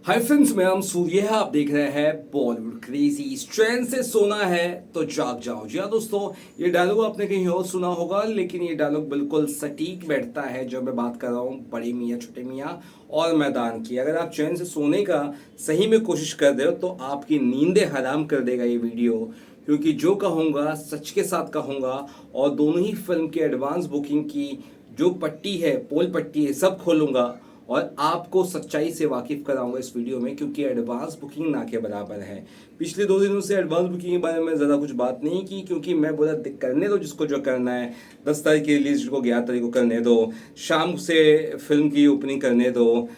Hi friends, मैं नाम सूर्य है। आप देख रहे हैं बॉलीवुड क्रेजी। चैन से सोना है तो जाग जाओ। जी हाँ दोस्तों, ये डायलॉग आपने कहीं और सुना होगा, लेकिन ये डायलॉग बिल्कुल सटीक बैठता है जब मैं बात कर रहा हूँ बड़े मियाँ छोटे मियाँ और मैदान की। अगर आप चैन से सोने का सही में कोशिश कर रहे हो तो आपकी नींदें हराम कर देगा ये वीडियो, क्योंकि जो कहूँगा सच के साथ कहूँगा। और दोनों ही फिल्म की एडवांस बुकिंग की जो पट्टी है, पोल पट्टी है, सब खोलूंगा और आपको सच्चाई से वाकिफ कराऊंगा इस वीडियो में, क्योंकि एडवांस बुकिंग ना के बराबर है। पिछले 2 दिनों से एडवांस बुकिंग के बारे में ज़्यादा कुछ बात नहीं की, क्योंकि मैं बोला करने दो जिसको जो करना है। 10 तारीख की रिलीज को 11 तारीख को करने दो, शाम से फिल्म की ओपनिंग करने दो,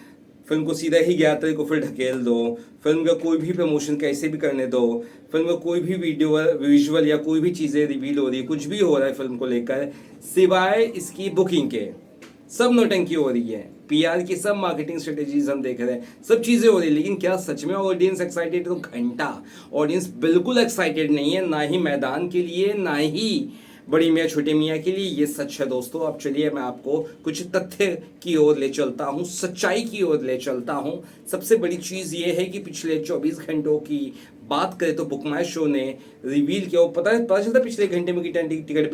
फिल्म को सीधा ही 11 तारीख को फिर ढकेल दो, फिल्म का कोई भी प्रमोशन कैसे भी करने दो, फिल्म का कोई भी वीडियो विजुअल या कोई भी चीज़ें रिवील हो रही है, कुछ भी हो रहा है फिल्म को लेकर, सिवाय इसकी बुकिंग के सब नौटंकी हो रही है। पीआर की सब मार्केटिंग स्ट्रेटेजीज हम देख रहे हैं, सब चीजें हो रही है, लेकिन क्या सच में ऑडियंस एक्साइटेड? तो घंटा ऑडियंस बिल्कुल एक्साइटेड नहीं है, ना ही मैदान के लिए, ना ही बड़ी मियाँ छोटे मियाँ के लिए। ये सच है दोस्तों। अब चलिए मैं आपको कुछ तथ्य की ओर ले चलता हूँ, सच्चाई की ओर ले चलता हूँ। सबसे बड़ी चीज़ ये है कि पिछले 24 घंटों की बात करें तो बुक माई शो ने रिवील किया। पता चलता पिछले घंटे में कितना टिकट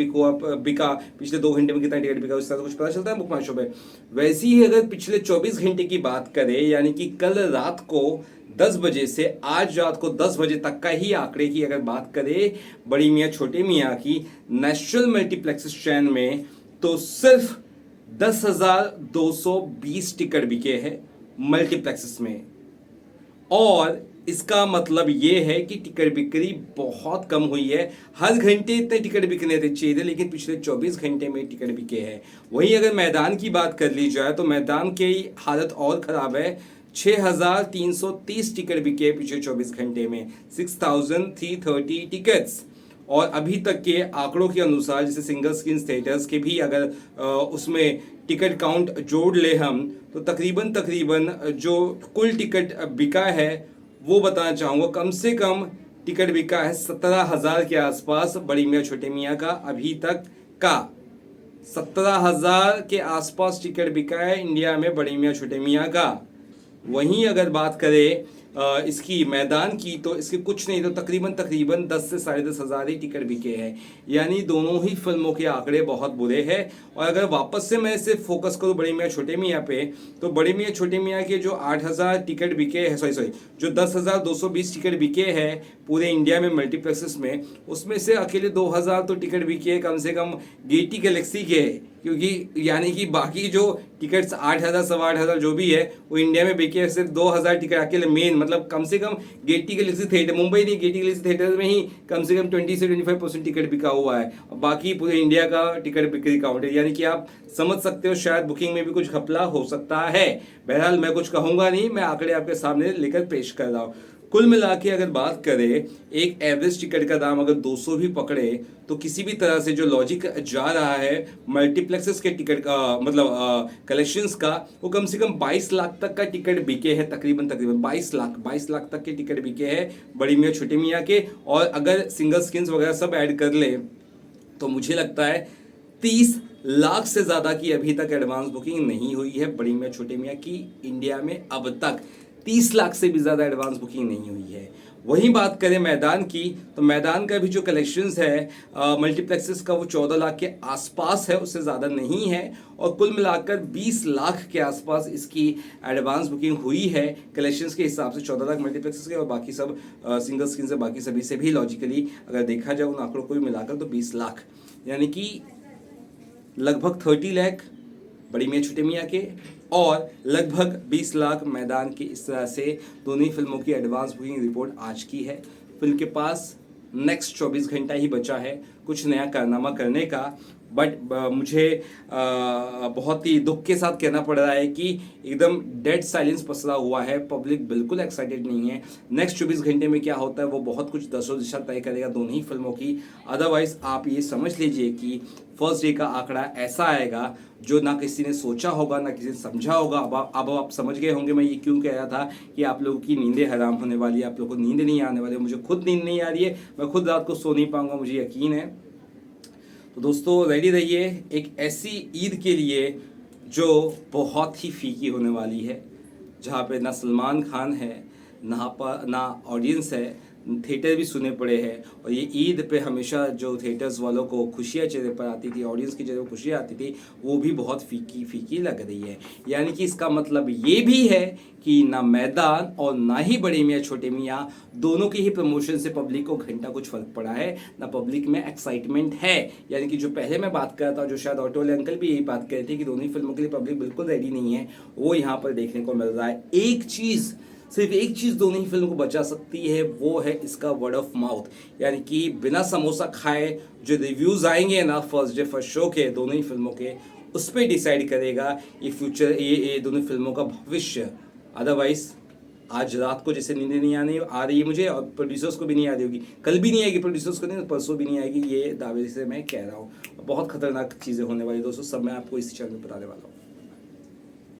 बिका, पिछले 2 घंटे में कितना टिकट बिका, उस तरह से कुछ पता चलता है बुक माई शो पे। वैसे ही अगर पिछले 24 घंटे की बात करें, यानी कि कल रात को 10 बजे से आज रात को 10 बजे तक का ही आंकड़े की अगर बात करें बड़ी मियाँ छोटे मियाँ की नेशनल मल्टीप्लेक्स चैन में, तो सिर्फ 10,220 टिकट बिके हैं मल्टीप्लेक्सेस में। और इसका मतलब ये है कि टिकट बिक्री बहुत कम हुई है। हर घंटे इतने टिकट बिकने चाहिए थे, लेकिन पिछले 24 घंटे में टिकट बिके हैं। वहीं अगर मैदान की बात कर ली जाए तो मैदान की हालत और ख़राब है। 6,330 टिकट बिके पिछले 24 घंटे में, 6,330 टिकट्स। और अभी तक के आंकड़ों के अनुसार, जैसे सिंगल स्क्रीन थिएटर्स के भी अगर उसमें टिकट काउंट जोड़ ले हम, तो तकरीबन तकरीबन जो कुल टिकट बिका है वो बताना चाहूँगा, कम से कम टिकट बिका है 17,000 के आसपास बड़ी मियाँ छोटे मियाँ का अभी तक का। 17,000 के आसपास टिकट बिका है इंडिया में बड़ी मियाँ छोटे मियाँ का। वहीं अगर बात करें इसकी मैदान की, तो इसके कुछ नहीं तो तकरीबन तकरीबन 10 से 10,500 ही टिकट बिके हैं। यानी दोनों ही फिल्मों के आंकड़े बहुत बुरे हैं। और अगर वापस से मैं सिर्फ फोकस करूँ बड़ी मियाँ छोटे मियाँ पे, तो बड़ी मियाँ छोटे मियाँ के जो 8,000 टिकट बिके हैं, सॉरी जो 10,220 टिकट बिके हैं पूरे इंडिया में मल्टीप्लेक्सेस में, उसमें से अकेले 2,000 तो टिकट बिके हैं कम से कम गेटी गैलेक्सी के। क्योंकि यानी कि बाकी जो टिकट्स 8,000 8,500 जो भी है वो इंडिया में बिके सिर्फ 2,000 टिकट अकेले मेन, मतलब कम से कम गेटी गैलेक्सी थिएटर, मुंबई नहीं, गेटी गैलेक्सी थिएटर में ही कम से कम 20 से 25% टिकट बिका हुआ है। और बाकी पूरे इंडिया का टिकट बिक्री काउंट है। यानी कि आप समझ सकते हो शायद बुकिंग में भी कुछ घपला हो सकता है। बहरहाल मैं कुछ कहूँगा नहीं, मैं आंकड़े आपके सामने लेकर पेश कर रहा हूँ। कुल मिला के अगर बात करें, एक एवरेज टिकट का दाम अगर 200 भी पकड़े, तो किसी भी तरह से जो लॉजिक जा रहा है मल्टीप्लेक्सेस के टिकट का, मतलब कलेक्शंस का, वो कम से कम 22 लाख तक का टिकट बिके हैं। तकरीबन तकरीबन 22 लाख तक के टिकट बिके हैं बड़ी मियाँ छोटी मियाँ के। और अगर सिंगल स्क्रीन्स वगैरह सब ऐड कर ले तो मुझे लगता है 30 लाख से ज़्यादा की अभी तक एडवांस बुकिंग नहीं हुई है बड़ी मियाँ छोटे मियाँ की इंडिया में। अब तक 30 लाख से भी ज़्यादा एडवांस बुकिंग नहीं हुई है। वहीं बात करें मैदान की, तो मैदान का भी जो कलेक्शंस है मल्टीप्लेक्सेस का, वो 14 लाख के आसपास है, उससे ज़्यादा नहीं है। और कुल मिलाकर 20 लाख के आसपास इसकी एडवांस बुकिंग हुई है कलेक्शंस के हिसाब से। 14 लाख मल्टीप्लेक्सेस के और बाकी सब सिंगल स्क्रीन से बाकी सभी से भी लॉजिकली अगर देखा जाए उन आंकड़ों को भी मिलाकर तो 20 लाख, यानी कि लगभग 30 लाख बड़ी मियाँ छोटे मियाँ के और लगभग 20 लाख मैदान की। इस तरह से दोनों ही फिल्मों की एडवांस बुकिंग रिपोर्ट आज की है। फिल्म के पास नेक्स्ट 24 घंटा ही बचा है कुछ नया कारनामा करने का। बट मुझे बहुत ही दुख के साथ कहना पड़ रहा है कि एकदम डेड साइलेंस पसरा हुआ है, पब्लिक बिल्कुल एक्साइटेड नहीं है। नेक्स्ट 24 घंटे में क्या होता है वो बहुत कुछ दसों दिशा तय करेगा दोनों ही फिल्मों की। अदरवाइज आप ये समझ लीजिए कि फर्स्ट डे का आंकड़ा ऐसा आएगा जो ना किसी ने सोचा होगा ना किसी ने समझा होगा। अब आप समझ गए होंगे मैं ये क्यों कह रहा था कि आप लोगों की नींदें हराम होने वाली है, आप लोगों को नींद नहीं आने वाली है। मुझे खुद नींद नहीं आ रही है, मैं खुद रात को सो नहीं पाऊंगा, मुझे यकीन है। तो दोस्तों रेडी रहिए एक ऐसी ईद के लिए जो बहुत ही फीकी होने वाली है। जहाँ पे ना सलमान खान है, ना ऑडियंस है, थिएटर भी सुने पड़े हैं। और ये ईद पे हमेशा जो थिएटर्स वालों को खुशियाँ चेहरे पर आती थी, ऑडियंस की चेहरे पर खुशियाँ आती थी, वो भी बहुत फीकी फीकी लग रही है। यानी कि इसका मतलब ये भी है कि ना मैदान और ना ही बड़े मियाँ छोटे मियाँ, दोनों की ही प्रमोशन से पब्लिक को घंटा कुछ फर्क पड़ा है, ना पब्लिक में एक्साइटमेंट है। यानी कि जो पहले मैं बात कर रहा था, जो शायद ऑटो वाले अंकल भी यही बात कर रहे थे कि दोनों ही फिल्मों के लिए पब्लिक बिल्कुल रेडी नहीं है, वो यहाँ पर देखने को मिल रहा है। सिर्फ एक चीज़ दोनों ही फिल्म को बचा सकती है, वो है इसका वर्ड ऑफ माउथ। यानी कि बिना समोसा खाए जो रिव्यूज़ आएंगे ना फर्स्ट डे फर्स्ट शो के दोनों ही फिल्मों के, उस पर डिसाइड करेगा ये फ्यूचर, ये दोनों फिल्मों का भविष्य। अदरवाइज आज रात को जैसे नींद नहीं आ रही है मुझे, और प्रोड्यूसर्स को भी नहीं आ रही होगी, कल भी नहीं आएगी प्रोड्यूसर्स को, नहीं परसों भी नहीं आएगी, ये दावे से मैं कह रहा हूँ। बहुत खतरनाक चीज़ें होने वाली दोस्तों, सब मैं आपको इस चैनल में बताने वाला हूँ।